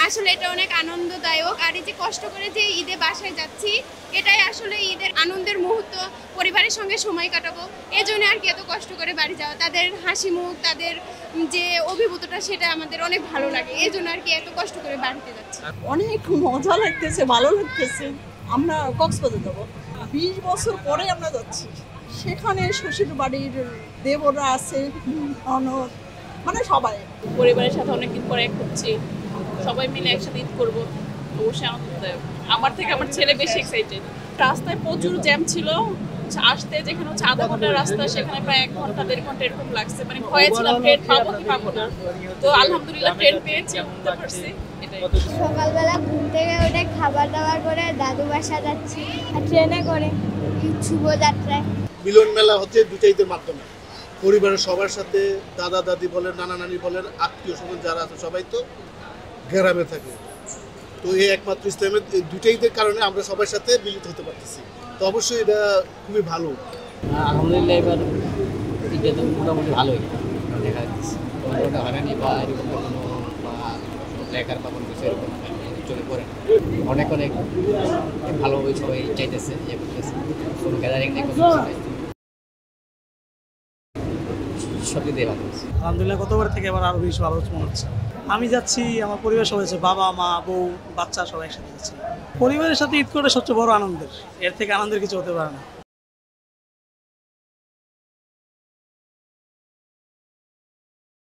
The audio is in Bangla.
আসলে এটা অনেক আনন্দদায়ক। আর এই যে কষ্ট করে যে ঈদে বাসায় যাচ্ছি, এটাই আসলে ঈদের আনন্দের মুহূর্ত, পরিবারের সঙ্গে সময় কাটাবো, এই জন্য আর কি এত কষ্ট করে বাড়ি যাওয়া। তাদের হাসি মুখ, তাদের যে অভিভূতটা, সেটা আমাদের অনেক ভালো লাগে, এই জন্য আর কি এত কষ্ট করে বাড়িতে যাচ্ছি। অনেক মজা লাগতেছে, ভালো লাগতেছে। আমরা কক্সবাজার যাবো, 20 বছর পরে আমরা যাচ্ছি। সেখানে শ্বশুর বাড়ির দেবরা আছে, ননদ, মানে সবাই পরিবারের সাথে অনেকদিন পরে এক হচ্ছি, সবাই মিলে একসাথে ঈদ করবো, অবশ্যই আনন্দদায়ক। আমার থেকে আমার ছেলে বেশি এক্সাইটেড। রাস্তায় প্রচুর জ্যাম ছিল, আসতে যেখানে হচ্ছে আধা ঘন্টার রাস্তা, সেখানে প্রায় 1 ঘন্টা 1.5 ঘন্টা এরকম লাগছে। মানে ভয়ে ছিলাম ট্রেন পাবো কি পাবো না, তো আলহামদুলিল্লাহ ট্রেন পেয়েছি, উঠতে পারছি। সকালবেলা ঘুম থেকে উঠে খাবার দাবার করে দাদু বাসা যাচ্ছি, আর ট্রেনে করে শুভযাত্রায়। মিলন মেলা হচ্ছে দুইটা ঈদের মাধ্যমে পরিবারের সবার সাথে, দাদা দাদি বলেন, নানা নানি বলেন, আত্মীয় স্বজন যারা আছে সবাই তো গ্রামে থাকে। তো এই একমাত্র ইসলামের দুইটা ঈদের কারণে আমরা সবার সাথে মিলিত হতে পারতেছি, তো অবশ্যই এটা খুবই ভালো। আলহামদুলিল্লাহ এবার ঈদটা তো মোটামুটি ভালোই দেখা যাচ্ছে, কোনো হয়রানি বা এরকম কোনো লেখার বা কোনো কিছু এরকম চলে পড়ে না। অনেক অনেক ভালোভাবে সবাই চাইতেছে, ইয়ে করতেছে, কোনো গ্যাদারিং নেই, কোনো কিছু নেই, সব দিক দিয়ে ভালো হচ্ছে। আলহামদুলিল্লাহ গতবার থেকে এবার আরো বেশি ভালো মনে হচ্ছে। আমি যাচ্ছি, আমার পরিবার সবাই আছে, বাবা মা বউ বাচ্চা সবাই একসাথে যাচ্ছি। পরিবারের সাথে ঈদ করে সবচেয়ে বড় আনন্দের, এর থেকে আনন্দের কিছু হতে পারে না।